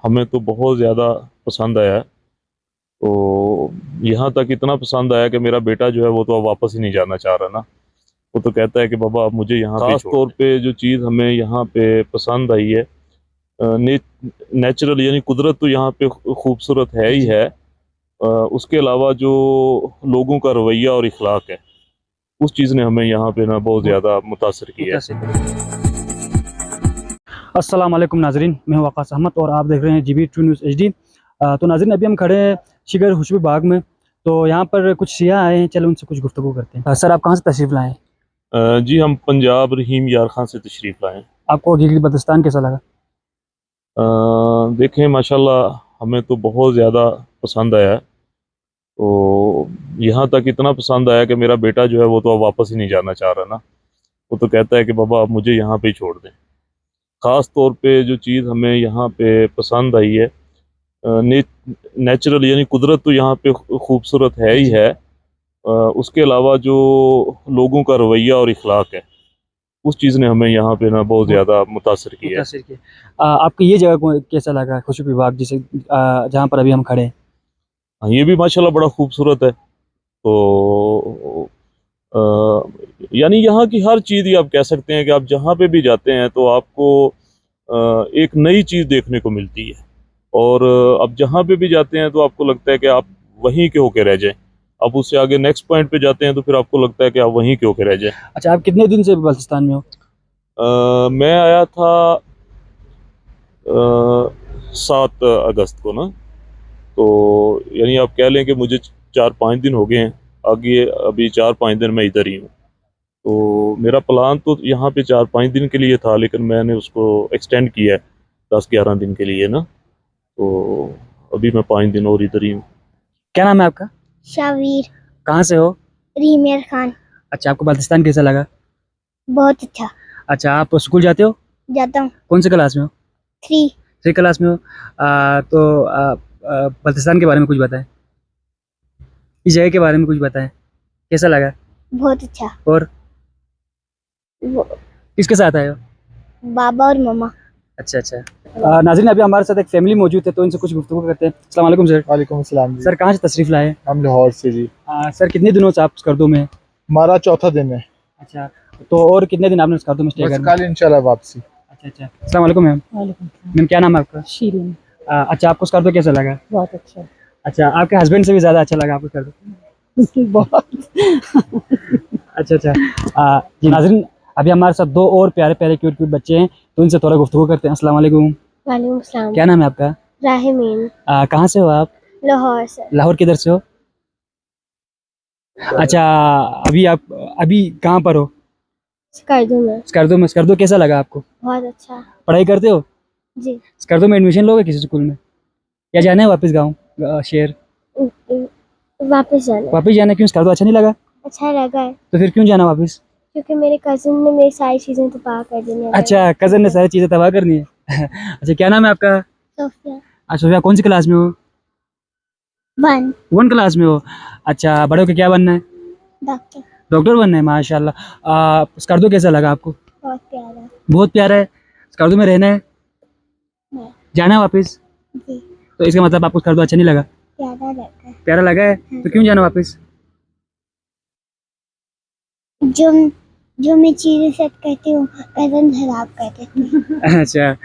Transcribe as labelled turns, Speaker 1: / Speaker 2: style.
Speaker 1: हमें तो बहुत ज़्यादा पसंद आया है। तो यहाँ तक इतना पसंद आया कि मेरा बेटा जो है वो तो अब वापस ही नहीं जाना चाह रहा ना। वो तो कहता है कि बाबा आप मुझे यहाँ पे
Speaker 2: खास
Speaker 1: छोड़
Speaker 2: तौर
Speaker 1: दें। पे जो चीज़ हमें यहाँ पे पसंद आई है, ने, नेचुरल यानी कुदरत तो यहाँ पे खूबसूरत है ही है। उसके अलावा जो लोगों का रवैया और इखलाक है, उस चीज़ ने हमें यहाँ पे ना बहुत ज़्यादा मुतासर किया है।
Speaker 3: अस्सलाम वालेकुम नाजरीन, मैं हूं वक़ास अहमद और आप देख रहे हैं GB 2 न्यूज़ HD। तो नाजरीन अभी हम खड़े हैं शिगर खुशबू बाग में। तो यहाँ पर कुछ सियाह आए हैं, चलो उनसे कुछ गुफ्तगू करते हैं। सर आप कहाँ से तशरीफ़ लाए हैं?
Speaker 1: जी हम पंजाब रहीम यार खान से तशरीफ़ लाए हैं।
Speaker 3: आपको गिलगित बल्तिस्तान कैसा लगा?
Speaker 1: देखें माशाल्लाह हमें तो बहुत ज़्यादा पसंद आया है। तो यहाँ तक इतना पसंद आया कि मेरा बेटा जो है वो तो अब वापस ही नहीं जाना चाह रहा ना। वो तो कहता है कि बाबा आप मुझे यहाँ पे ही छोड़ दें। ख़ास तौर पे जो चीज़ हमें यहाँ पे पसंद आई है, ने, नेचुरल यानी कुदरत तो यहाँ पे खूबसूरत है ही है। उसके अलावा जो लोगों का रवैया और इखलाक है, उस चीज़ ने हमें यहाँ पे ना बहुत ज़्यादा मुतासर किया है।
Speaker 3: मुतासिर किया। आपको ये जगह कैसा लगा खुशबू बाग, जिसे जहाँ पर अभी हम खड़े हैं?
Speaker 1: हाँ, ये भी माशाल्लाह बड़ा खूबसूरत है। तो यानी यहाँ की हर चीज़ ही आप कह सकते हैं कि आप जहाँ पे भी जाते हैं तो आपको एक नई चीज़ देखने को मिलती है। और आप जहाँ पे भी जाते हैं तो आपको लगता है कि आप वहीं के होके रह जाएं। आप उससे आगे नेक्स्ट पॉइंट पे जाते हैं तो फिर आपको लगता है कि आप वहीं के होके रह जाएं।
Speaker 3: अच्छा, आप कितने दिन से बल्तिस्तान में हो?
Speaker 1: मैं आया था 7 अगस्त को ना। तो यानी आप कह लें कि मुझे 4-5 दिन हो गए हैं। आगे अभी 4-5 दिन मैं इधर ही हूँ। तो मेरा प्लान तो यहाँ पे 4-5 दिन के लिए था, लेकिन मैंने उसको एक्सटेंड किया है 10-11 दिन के लिए ना। तो अभी मैं 5 दिन और इधर ही हूँ।
Speaker 3: क्या नाम है आपका?
Speaker 4: शावीर।
Speaker 3: कहाँ से हो?
Speaker 4: रीमेर खान।
Speaker 3: अच्छा, आपको बल्तिस्तान कैसा लगा?
Speaker 4: बहुत अच्छा।
Speaker 3: अच्छा, आप स्कूल जाते हो?
Speaker 4: जाता हूँ।
Speaker 3: कौन से क्लास में हो?
Speaker 4: 3।
Speaker 3: 3 क्लास में हो। बल्तिस्तान के बारे में कुछ बताएं, इस जगह के बारे में कुछ बताएं, कैसा लगा?
Speaker 4: बहुत अच्छा।
Speaker 3: और
Speaker 4: वो
Speaker 3: किसके साथ आए हो?
Speaker 4: बाबा और मम्मा।
Speaker 3: अच्छा अच्छा। नाज़रीन अभी हमारे साथ एक फैमिली मौजूद है, तो इनसे कुछ गुफ्तगू करते हैं। अस्सलाम वालेकुम सर।
Speaker 2: वालेकुम अस्सलाम जी।
Speaker 3: सर कहाँ से तशरीफ़ लाए हैं?
Speaker 2: हम लाहौर से जी।
Speaker 3: सर कितने दिनों से आप स्कर्दो में हैं?
Speaker 2: हमारा चौथा दिन है।
Speaker 3: अच्छा, तो और कितने दिन आपने स्कर्दो में स्टे
Speaker 2: बस
Speaker 3: करना?
Speaker 2: कल इंशाल्लाह वापसी।
Speaker 3: अच्छा अच्छा। अस्सलाम वालेकुम मैम।
Speaker 5: वालेकुम
Speaker 3: मैम क्या नाम है आपका?
Speaker 5: शीरीन।
Speaker 3: अच्छा, आपको स्कर्दो कैसा लगा?
Speaker 5: बहुत अच्छा।
Speaker 3: अच्छा, आपके हस्बैंड से भी ज़्यादा अच्छा लगा आपको स्कर्दो?
Speaker 5: बहुत।
Speaker 3: अच्छा अच्छा। जी नाज़रीन अभी हमारे साथ 2 और प्यारे प्यारे क्यूट क्यूट बच्चे हैं, तो इनसे थोड़ा गुफ्तगू करते हैं। अस्सलाम वालेकुम।
Speaker 4: वालेकुम सलाम।
Speaker 3: क्या नाम है आपका?
Speaker 4: राहिमीन।
Speaker 3: कहाँ से हो आप?
Speaker 4: लाहौर से।
Speaker 3: लाहौर किधर से हो? अच्छा, अभी कहाँ पर हो?
Speaker 4: स्कर्दू में।
Speaker 3: स्कर्दो में। स्कर्दो कैसा लगा आपको?
Speaker 4: बहुत अच्छा।
Speaker 3: पढ़ाई करते हो?
Speaker 4: जी।
Speaker 3: स्कर्दो में एडमिशन लोगे किसी स्कूल में, या जाना है वापस गाँव शहर?
Speaker 4: वापस जाना।
Speaker 3: वापस जाना है? क्यों, स्कर्दो अच्छा नहीं लगा?
Speaker 4: अच्छा लगा है
Speaker 3: तो फिर क्यों जाना वापस?
Speaker 4: क्योंकि मेरे कजिन ने मेरी सारी चीजें तबाह कर दी हैं।
Speaker 3: अच्छा, कजन ने सारी चीज़ें तबाह करनी है। अच्छा, क्या नाम है आपका?
Speaker 4: सोफिया।
Speaker 3: अच्छा भैया, कौन सी क्लास में हो?
Speaker 4: 1।
Speaker 3: 1 क्लास में हो। अच्छा, बड़े होके क्या बनना है?
Speaker 4: डॉक्टर।
Speaker 3: डॉक्टर बनना है, माशाल्लाह। स्कर्दो कैसा लगा आपको?
Speaker 4: बहुत प्यारा।
Speaker 3: बहुत प्यारा है। स्कर्दो में रहना है,
Speaker 4: है।
Speaker 3: जाना है वापस?
Speaker 4: जी।
Speaker 3: तो इसका मतलब आपको स्कर्दो अच्छा नहीं लगा?
Speaker 4: प्यारा लगा है।
Speaker 3: प्यारा लगा है, तो क्यों जाना वापस?
Speaker 4: जो जो मैं चीजें सेट करती हूँ कजन खराब कर देती हूँ।
Speaker 3: अच्छा।